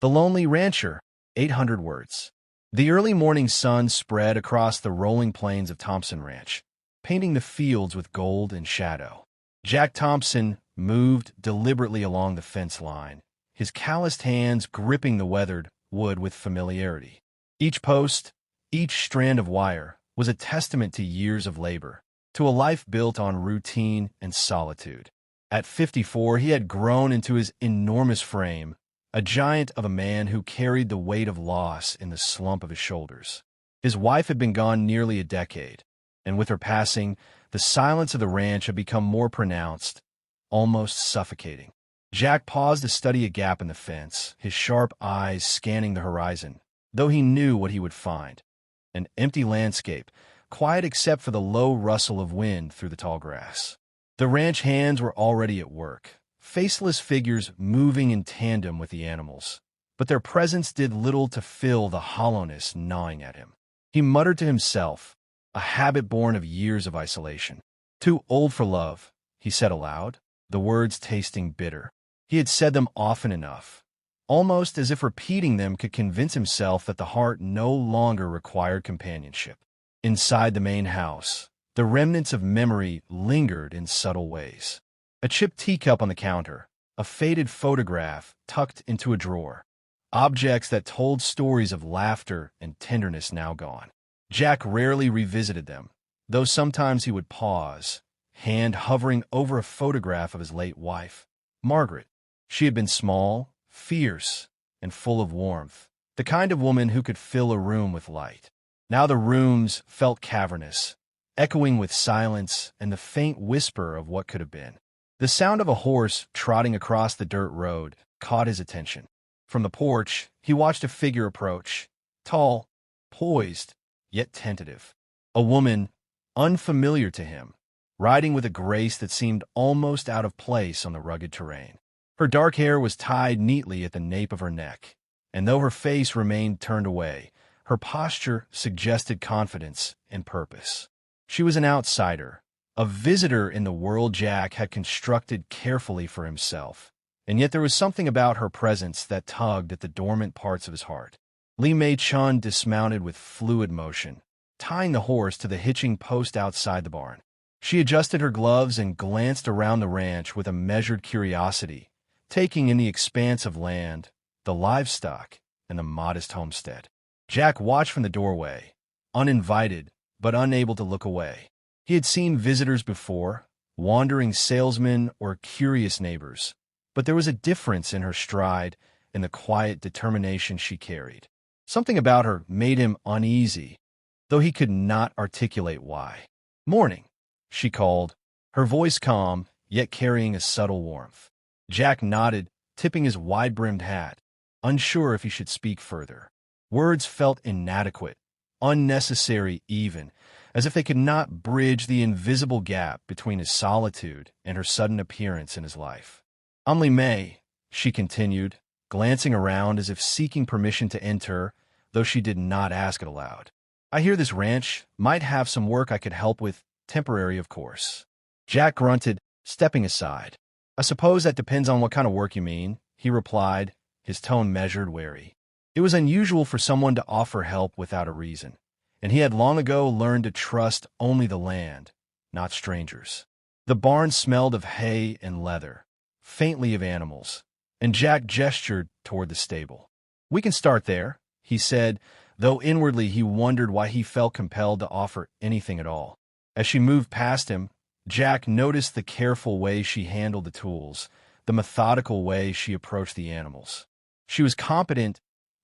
The Lonely Rancher, 800 words. The early morning sun spread across the rolling plains of Thompson Ranch, painting the fields with gold and shadow. Jack Thompson moved deliberately along the fence line, his calloused hands gripping the weathered wood with familiarity. Each post, each strand of wire, was a testament to years of labor, to a life built on routine and solitude. At 54, he had grown into his enormous frame, a giant of a man who carried the weight of loss in the slump of his shoulders. His wife had been gone nearly a decade, and with her passing, the silence of the ranch had become more pronounced, almost suffocating. Jack paused to study a gap in the fence, his sharp eyes scanning the horizon, though he knew what he would find. An empty landscape, quiet except for the low rustle of wind through the tall grass. The ranch hands were already at work, faceless figures moving in tandem with the animals, but their presence did little to fill the hollowness gnawing at him. He muttered to himself, a habit born of years of isolation. "Too old for love," he said aloud, the words tasting bitter. He had said them often enough, almost as if repeating them could convince himself that the heart no longer required companionship. Inside the main house, the remnants of memory lingered in subtle ways. A chipped teacup on the counter, a faded photograph tucked into a drawer, objects that told stories of laughter and tenderness now gone. Jack rarely revisited them, though sometimes he would pause, hand hovering over a photograph of his late wife, Margaret. She had been small, fierce, and full of warmth, the kind of woman who could fill a room with light. Now the rooms felt cavernous, echoing with silence and the faint whisper of what could have been. The sound of a horse trotting across the dirt road caught his attention. From the porch, he watched a figure approach, tall, poised, yet tentative. A woman, unfamiliar to him, riding with a grace that seemed almost out of place on the rugged terrain. Her dark hair was tied neatly at the nape of her neck, and though her face remained turned away, her posture suggested confidence and purpose. She was an outsider, a visitor in the world Jack had constructed carefully for himself, and yet there was something about her presence that tugged at the dormant parts of his heart. Li Mei Chen dismounted with fluid motion, tying the horse to the hitching post outside the barn. She adjusted her gloves and glanced around the ranch with a measured curiosity, taking in the expanse of land, the livestock, and the modest homestead. Jack watched from the doorway, uninvited but unable to look away. He had seen visitors before, wandering salesmen or curious neighbors, but there was a difference in her stride and the quiet determination she carried. Something about her made him uneasy, though he could not articulate why. "Morning," she called, her voice calm, yet carrying a subtle warmth. Jack nodded, tipping his wide-brimmed hat, unsure if he should speak further. Words felt inadequate, unnecessary even, as if they could not bridge the invisible gap between his solitude and her sudden appearance in his life. "I'm Li Mei," she continued, glancing around as if seeking permission to enter, though she did not ask it aloud. "I hear this ranch might have some work I could help with, temporary, of course." Jack grunted, stepping aside. "I suppose that depends on what kind of work you mean," he replied, his tone measured, wary. It was unusual for someone to offer help without a reason, and he had long ago learned to trust only the land, not strangers. The barn smelled of hay and leather, faintly of animals, and Jack gestured toward the stable. "We can start there," he said, though inwardly he wondered why he felt compelled to offer anything at all. As she moved past him, Jack noticed the careful way she handled the tools, the methodical way she approached the animals. She was competent,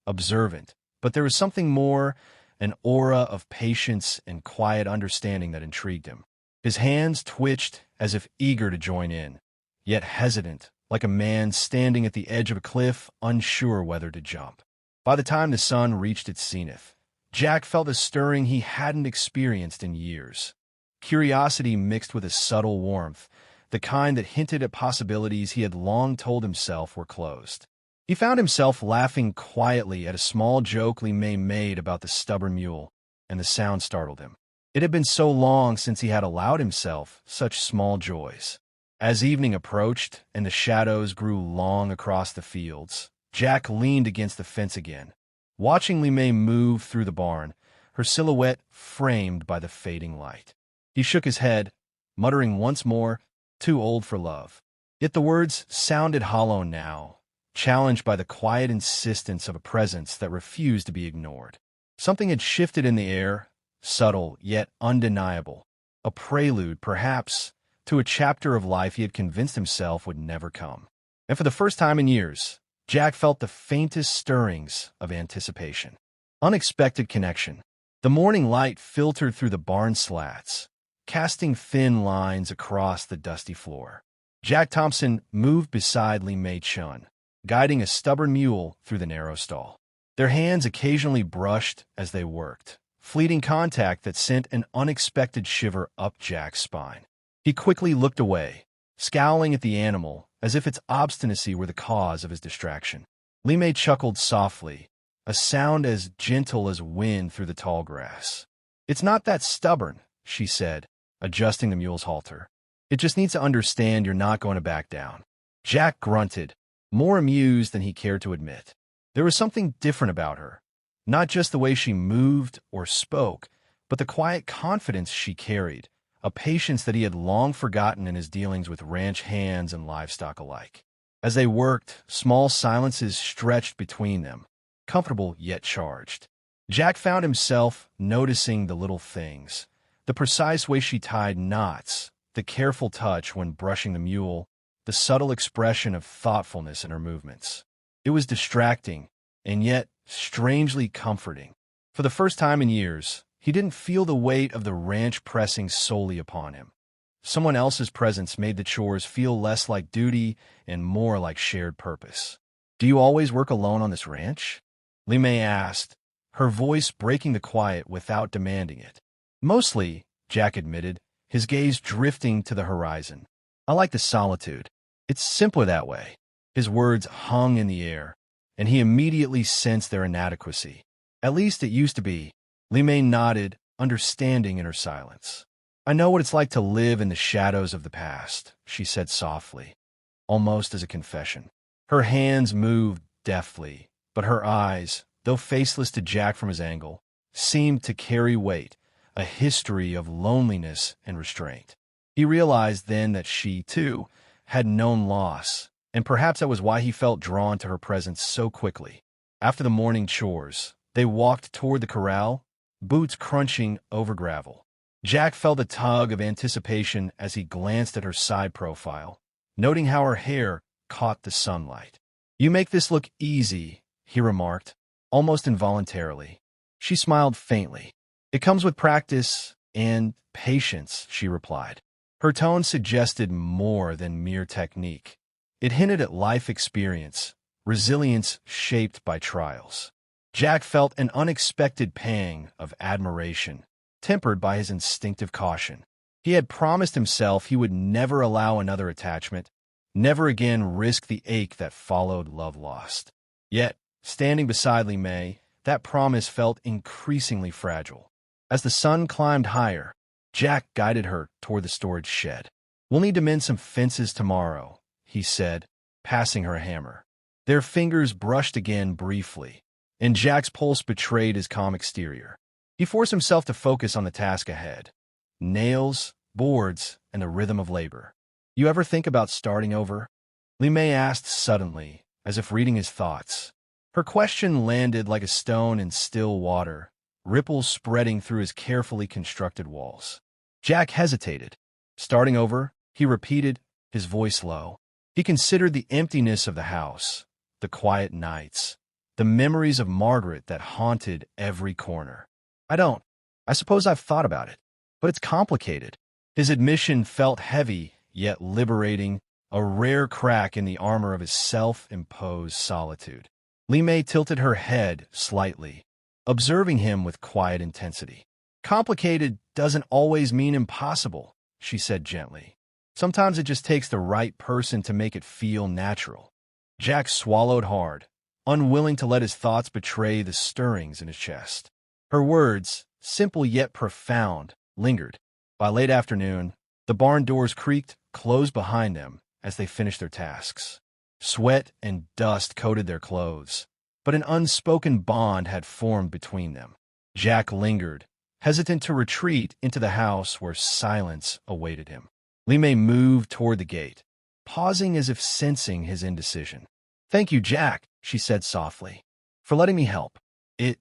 observant, but there was something more, an aura of patience and quiet understanding that intrigued him. His hands twitched as if eager to join in, yet hesitant, like a man standing at the edge of a cliff, unsure whether to jump. By the time the sun reached its zenith, Jack felt a stirring he hadn't experienced in years. Curiosity mixed with a subtle warmth, the kind that hinted at possibilities he had long told himself were closed. He found himself laughing quietly at a small joke Li Mei made about the stubborn mule, and the sound startled him. It had been so long since he had allowed himself such small joys. As evening approached and the shadows grew long across the fields, Jack leaned against the fence again, watching Li Mei move through the barn, her silhouette framed by the fading light. He shook his head, muttering once more, "Too old for love." Yet the words sounded hollow now, challenged by the quiet insistence of a presence that refused to be ignored. Something had shifted in the air, subtle yet undeniable, a prelude, perhaps, to a chapter of life he had convinced himself would never come. And for the first time in years, Jack felt the faintest stirrings of anticipation. Unexpected connection. The morning light filtered through the barn slats, casting thin lines across the dusty floor. Jack Thompson moved beside Li Mei Chen, guiding a stubborn mule through the narrow stall. Their hands occasionally brushed as they worked, fleeting contact that sent an unexpected shiver up Jack's spine. He quickly looked away, scowling at the animal as if its obstinacy were the cause of his distraction. Li Mei chuckled softly, a sound as gentle as wind through the tall grass. "It's not that stubborn," she said, adjusting the mule's halter. "It just needs to understand you're not going to back down." Jack grunted, more amused than he cared to admit. There was something different about her, not just the way she moved or spoke, but the quiet confidence she carried, a patience that he had long forgotten in his dealings with ranch hands and livestock alike. As they worked, small silences stretched between them, comfortable yet charged. Jack found himself noticing the little things, the precise way she tied knots, the careful touch when brushing the mule, the subtle expression of thoughtfulness in her movements. It was distracting, and yet strangely comforting. For the first time in years, he didn't feel the weight of the ranch pressing solely upon him. Someone else's presence made the chores feel less like duty and more like shared purpose. "Do you always work alone on this ranch?" Li Mei asked, her voice breaking the quiet without demanding it. "Mostly," Jack admitted, his gaze drifting to the horizon. "I like the solitude. It's simpler that way." His words hung in the air, and he immediately sensed their inadequacy. "At least it used to be." Li Mei nodded, understanding in her silence. "I know what it's like to live in the shadows of the past," she said softly, almost as a confession. Her hands moved deftly, but her eyes, though faceless to Jack from his angle, seemed to carry weight, a history of loneliness and restraint. He realized then that she, too, had known loss, and perhaps that was why he felt drawn to her presence so quickly. After the morning chores, they walked toward the corral, boots crunching over gravel. Jack felt a tug of anticipation as he glanced at her side profile, noting how her hair caught the sunlight. "You make this look easy," he remarked, almost involuntarily. She smiled faintly. "It comes with practice and patience," she replied. Her tone suggested more than mere technique. It hinted at life experience, resilience shaped by trials. Jack felt an unexpected pang of admiration, tempered by his instinctive caution. He had promised himself he would never allow another attachment, never again risk the ache that followed love lost. Yet, standing beside Li Mei, that promise felt increasingly fragile. As the sun climbed higher, Jack guided her toward the storage shed. "We'll need to mend some fences tomorrow," he said, passing her a hammer. Their fingers brushed again briefly, and Jack's pulse betrayed his calm exterior. He forced himself to focus on the task ahead. Nails, boards, and the rhythm of labor. "You ever think about starting over?" Li Mei asked suddenly, as if reading his thoughts. Her question landed like a stone in still water, ripples spreading through his carefully constructed walls. Jack hesitated. "Starting over?" he repeated, his voice low. He considered the emptiness of the house, the quiet nights, the memories of Margaret that haunted every corner. "I don't. I suppose I've thought about it, but it's complicated." His admission felt heavy, yet liberating, a rare crack in the armor of his self-imposed solitude. Li Mei tilted her head slightly, observing him with quiet intensity. "Complicated doesn't always mean impossible," she said gently. "Sometimes it just takes the right person to make it feel natural." Jack swallowed hard, unwilling to let his thoughts betray the stirrings in his chest. Her words, simple yet profound, lingered. By late afternoon, the barn doors creaked, closed behind them as they finished their tasks. Sweat and dust coated their clothes, but an unspoken bond had formed between them. Jack lingered, hesitant to retreat into the house where silence awaited him. Li Mei moved toward the gate, pausing as if sensing his indecision. "Thank you, Jack," she said softly, "for letting me help. It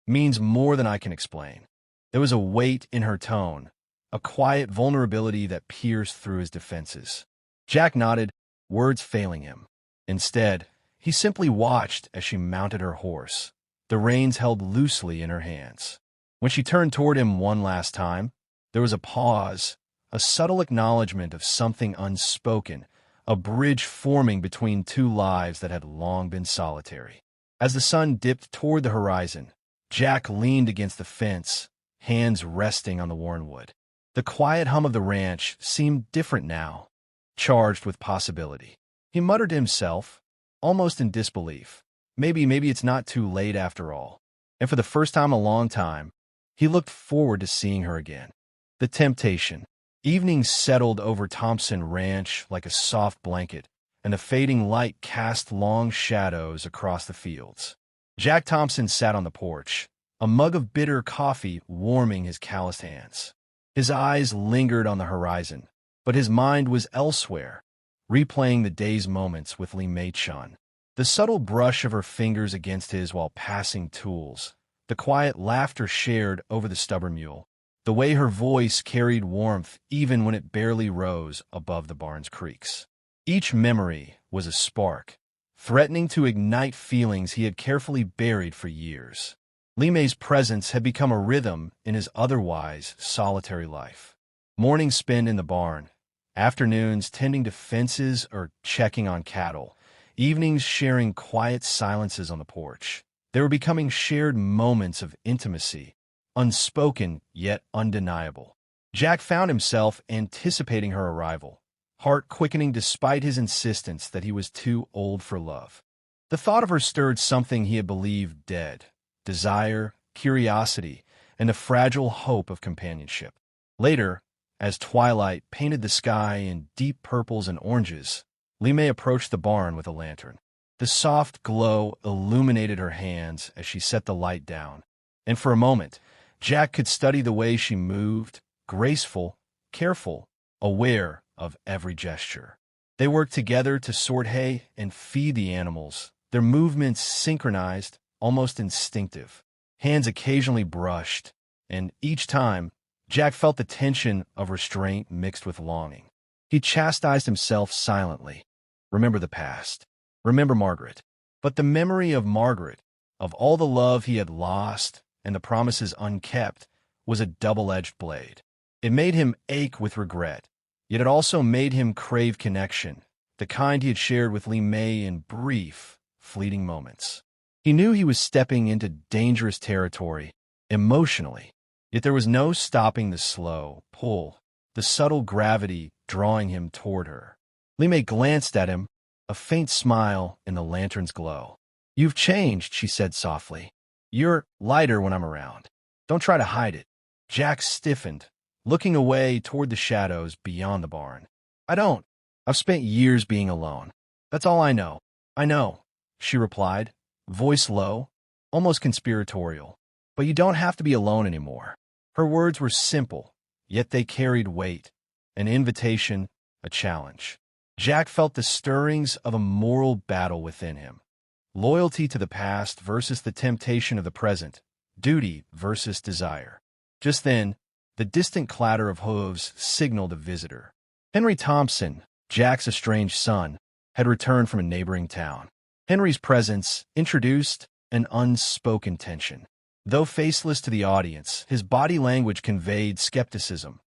means more than I can explain." There was a weight in her tone, a quiet vulnerability that pierced through his defenses. Jack nodded, words failing him. Instead, he simply watched as she mounted her horse, the reins held loosely in her hands. When she turned toward him one last time, there was a pause, a subtle acknowledgement of something unspoken, a bridge forming between two lives that had long been solitary. As the sun dipped toward the horizon, Jack leaned against the fence, hands resting on the worn wood. The quiet hum of the ranch seemed different now, charged with possibility. He muttered to himself, almost in disbelief, maybe it's not too late after all. And for the first time in a long time, he looked forward to seeing her again. The temptation. Evening settled over Thompson Ranch like a soft blanket, and the fading light cast long shadows across the fields. Jack Thompson sat on the porch, a mug of bitter coffee warming his calloused hands. His eyes lingered on the horizon, but his mind was elsewhere, replaying the day's moments with Li Mei Chen. The subtle brush of her fingers against his while passing tools, the quiet laughter shared over the stubborn mule, the way her voice carried warmth even when it barely rose above the barn's creaks. Each memory was a spark, threatening to ignite feelings he had carefully buried for years. Li Mei's presence had become a rhythm in his otherwise solitary life. Mornings spent in the barn, afternoons tending to fences or checking on cattle, evenings sharing quiet silences on the porch. They were becoming shared moments of intimacy, unspoken yet undeniable. Jack found himself anticipating her arrival, heart quickening despite his insistence that he was too old for love. The thought of her stirred something he had believed dead: desire, curiosity, and the fragile hope of companionship. Later, as twilight painted the sky in deep purples and oranges, Li Mei approached the barn with a lantern. The soft glow illuminated her hands as she set the light down, and for a moment, Jack could study the way she moved, graceful, careful, aware of every gesture. They worked together to sort hay and feed the animals, their movements synchronized, almost instinctive. Hands occasionally brushed, and each time, Jack felt the tension of restraint mixed with longing. He chastised himself silently. Remember the past. Remember Margaret. But the memory of Margaret, of all the love he had lost and the promises unkept, was a double-edged blade. It made him ache with regret, yet it also made him crave connection, the kind he had shared with Li Mei in brief, fleeting moments. He knew he was stepping into dangerous territory, emotionally, yet there was no stopping the slow pull, the subtle gravity drawing him toward her. Li Mei glanced at him, a faint smile in the lantern's glow. "You've changed," she said softly. "You're lighter when I'm around. Don't try to hide it." Jack stiffened, looking away toward the shadows beyond the barn. "I don't. I've spent years being alone. That's all I know." "I know," she replied, voice low, almost conspiratorial. "But you don't have to be alone anymore." Her words were simple, yet they carried weight, an invitation, a challenge. Jack felt the stirrings of a moral battle within him. Loyalty to the past versus the temptation of the present, duty versus desire. Just then, the distant clatter of hooves signaled a visitor. Henry Thompson, Jack's estranged son, had returned from a neighboring town. Henry's presence introduced an unspoken tension. Though faceless to the audience, his body language conveyed skepticism.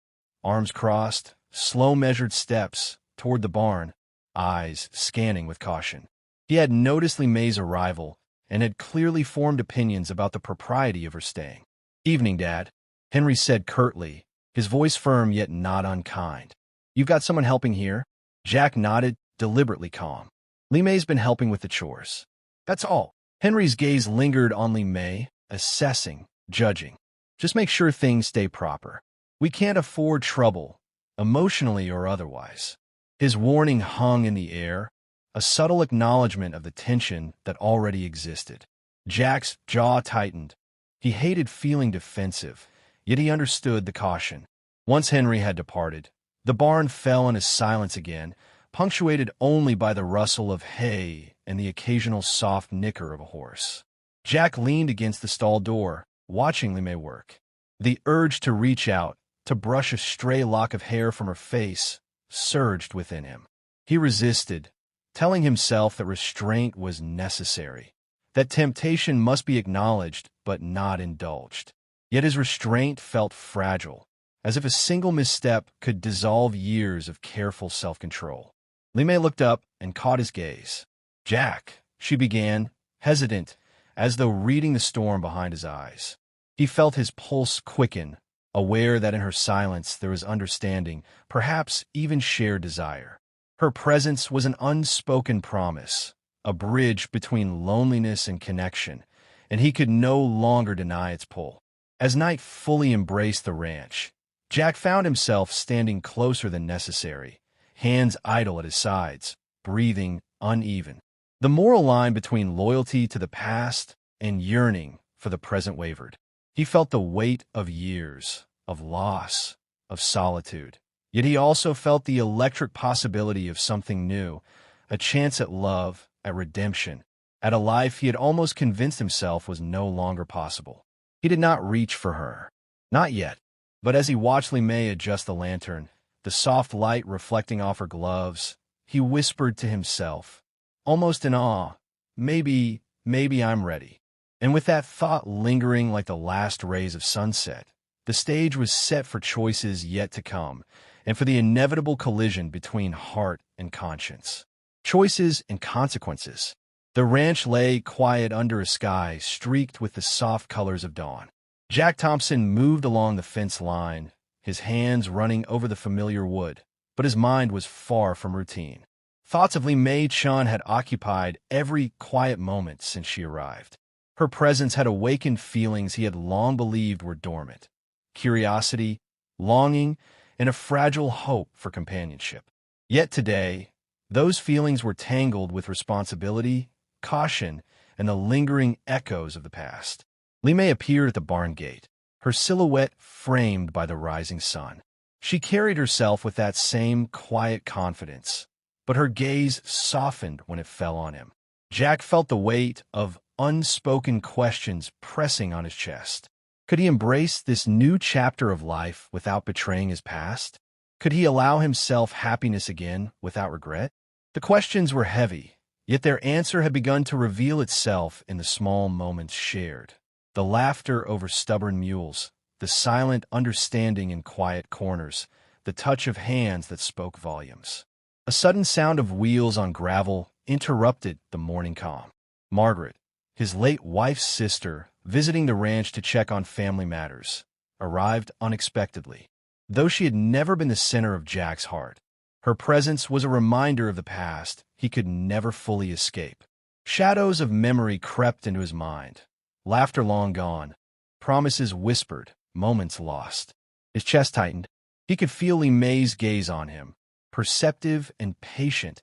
Arms crossed, slow measured steps toward the barn, eyes scanning with caution. He had noticed Li Mei's arrival and had clearly formed opinions about the propriety of her staying. "Evening, Dad," Henry said curtly, his voice firm yet not unkind. "You've got someone helping here?" Jack nodded, deliberately calm. "Li Mei's been helping with the chores. That's all." Henry's gaze lingered on Li Mei, assessing, judging. "Just make sure things stay proper. We can't afford trouble, emotionally or otherwise." His warning hung in the air, a subtle acknowledgement of the tension that already existed. Jack's jaw tightened. He hated feeling defensive, yet he understood the caution. Once Henry had departed, the barn fell into silence again, punctuated only by the rustle of hay and the occasional soft nicker of a horse. Jack leaned against the stall door, watching Li Mei work. The urge to reach out, to brush a stray lock of hair from her face, surged within him. He resisted, telling himself that restraint was necessary, that temptation must be acknowledged but not indulged. Yet his restraint felt fragile, as if a single misstep could dissolve years of careful self-control. Li Mei looked up and caught his gaze. "Jack," she began, hesitant, as though reading the storm behind his eyes. He felt his pulse quicken, aware that in her silence there was understanding, perhaps even shared desire. Her presence was an unspoken promise, a bridge between loneliness and connection, and he could no longer deny its pull. As night fully embraced the ranch, Jack found himself standing closer than necessary, hands idle at his sides, breathing uneven. The moral line between loyalty to the past and yearning for the present wavered. He felt the weight of years, of loss, of solitude. Yet he also felt the electric possibility of something new, a chance at love, at redemption, at a life he had almost convinced himself was no longer possible. He did not reach for her. Not yet. But as he watched Li Mei adjust the lantern, the soft light reflecting off her gloves, he whispered to himself, almost in awe, maybe I'm ready. And with that thought lingering like the last rays of sunset, the stage was set for choices yet to come, and for the inevitable collision between heart and conscience. Choices and consequences. The ranch lay quiet under a sky streaked with the soft colors of dawn. Jack Thompson moved along the fence line, his hands running over the familiar wood, but his mind was far from routine. Thoughts of Li Mei Chen had occupied every quiet moment since she arrived. Her presence had awakened feelings he had long believed were dormant: curiosity, longing, and a fragile hope for companionship. Yet today, those feelings were tangled with responsibility, caution, and the lingering echoes of the past. Li Mei appeared at the barn gate, her silhouette framed by the rising sun. She carried herself with that same quiet confidence, but her gaze softened when it fell on him. Jack felt the weight of unspoken questions pressing on his chest. Could he embrace this new chapter of life without betraying his past? Could he allow himself happiness again without regret? The questions were heavy, yet their answer had begun to reveal itself in the small moments shared. The laughter over stubborn mules, the silent understanding in quiet corners, the touch of hands that spoke volumes. A sudden sound of wheels on gravel interrupted the morning calm. Margaret, his late wife's sister, visiting the ranch to check on family matters, arrived unexpectedly. Though she had never been the center of Jack's heart, her presence was a reminder of the past he could never fully escape. Shadows of memory crept into his mind. Laughter long gone, promises whispered, moments lost. His chest tightened. He could feel Li Mei's gaze on him, perceptive and patient,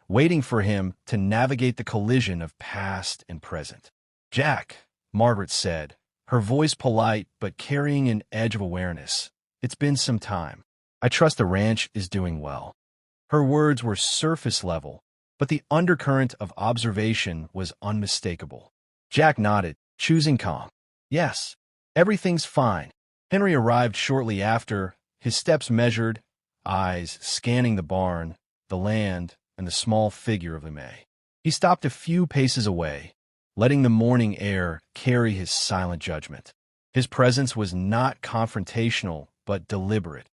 waiting for him to navigate the collision of past and present. "Jack," Margaret said, her voice polite but carrying an edge of awareness. "It's been some time. I trust the ranch is doing well." Her words were surface level, but the undercurrent of observation was unmistakable. Jack nodded, choosing calm. "Yes, everything's fine." Henry arrived shortly after, his steps measured, eyes scanning the barn, the land, and the small figure of Li Mei. He stopped a few paces away, letting the morning air carry his silent judgment. His presence was not confrontational, but deliberate,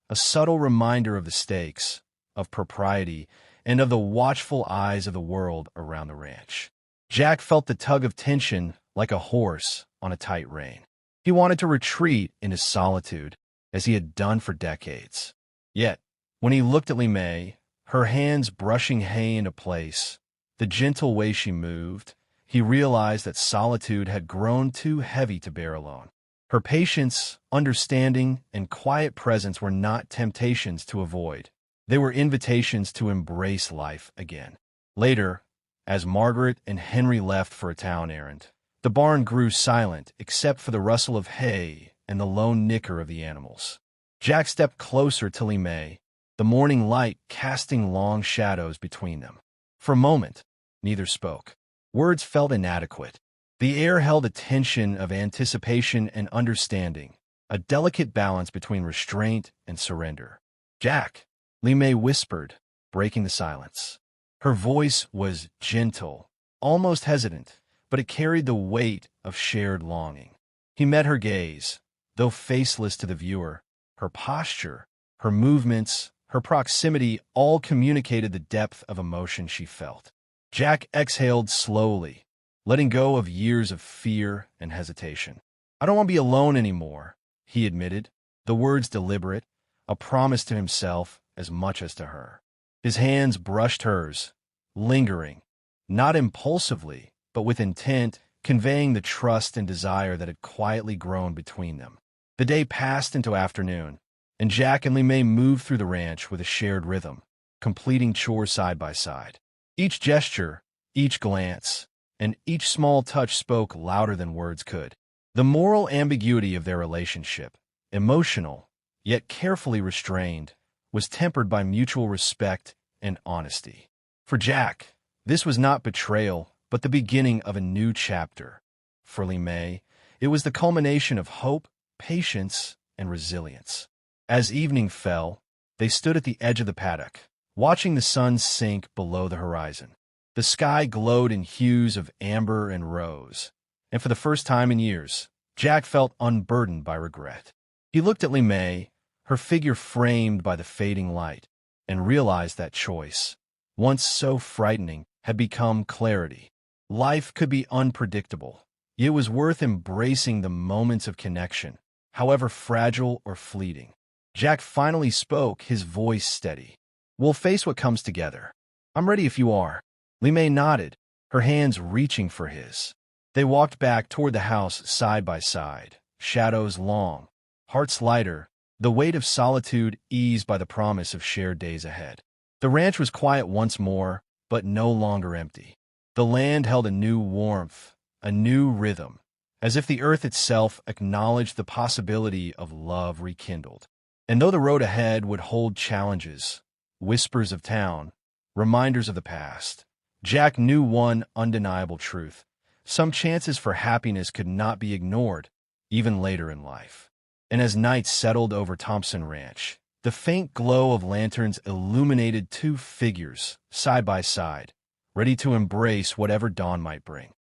a subtle reminder of the stakes, of propriety, and of the watchful eyes of the world around the ranch. Jack felt the tug of tension like a horse on a tight rein. He wanted to retreat into solitude, as he had done for decades. Yet, when he looked at Li Mei, her hands brushing hay into place, the gentle way she moved, he realized that solitude had grown too heavy to bear alone. Her patience, understanding, and quiet presence were not temptations to avoid. They were invitations to embrace life again. Later, as Margaret and Henry left for a town errand, the barn grew silent except for the rustle of hay and the lone nicker of the animals. Jack stepped closer to Li Mei, the morning light casting long shadows between them. For a moment, neither spoke. Words felt inadequate. The air held a tension of anticipation and understanding, a delicate balance between restraint and surrender. "Jack," Li Mei whispered, breaking the silence. Her voice was gentle, almost hesitant, but it carried the weight of shared longing. He met her gaze, though faceless to the viewer. Her posture, her movements, her proximity all communicated the depth of emotion she felt. Jack exhaled slowly, letting go of years of fear and hesitation. "I don't want to be alone anymore," he admitted, the words deliberate, a promise to himself as much as to her. His hands brushed hers, lingering, not impulsively, but with intent, conveying the trust and desire that had quietly grown between them. The day passed into afternoon, and Jack and Li Mei moved through the ranch with a shared rhythm, completing chores side by side. Each gesture, each glance, and each small touch spoke louder than words could. The moral ambiguity of their relationship, emotional, yet carefully restrained, was tempered by mutual respect and honesty. For Jack, this was not betrayal, but the beginning of a new chapter. For Li Mei, it was the culmination of hope, patience, and resilience. As evening fell, they stood at the edge of the paddock, watching the sun sink below the horizon. The sky glowed in hues of amber and rose, and for the first time in years, Jack felt unburdened by regret. He looked at Li Mei, her figure framed by the fading light, and realized that choice, once so frightening, had become clarity. Life could be unpredictable. It was worth embracing the moments of connection, however fragile or fleeting. Jack finally spoke, his voice steady. "We'll face what comes together. I'm ready if you are." Li Mei nodded, her hands reaching for his. They walked back toward the house side by side, shadows long, hearts lighter, the weight of solitude eased by the promise of shared days ahead. The ranch was quiet once more, but no longer empty. The land held a new warmth, a new rhythm, as if the earth itself acknowledged the possibility of love rekindled. And though the road ahead would hold challenges, whispers of town, reminders of the past, Jack knew one undeniable truth. Some chances for happiness could not be ignored, even later in life. And as night settled over Thompson Ranch, the faint glow of lanterns illuminated two figures, side by side, ready to embrace whatever dawn might bring.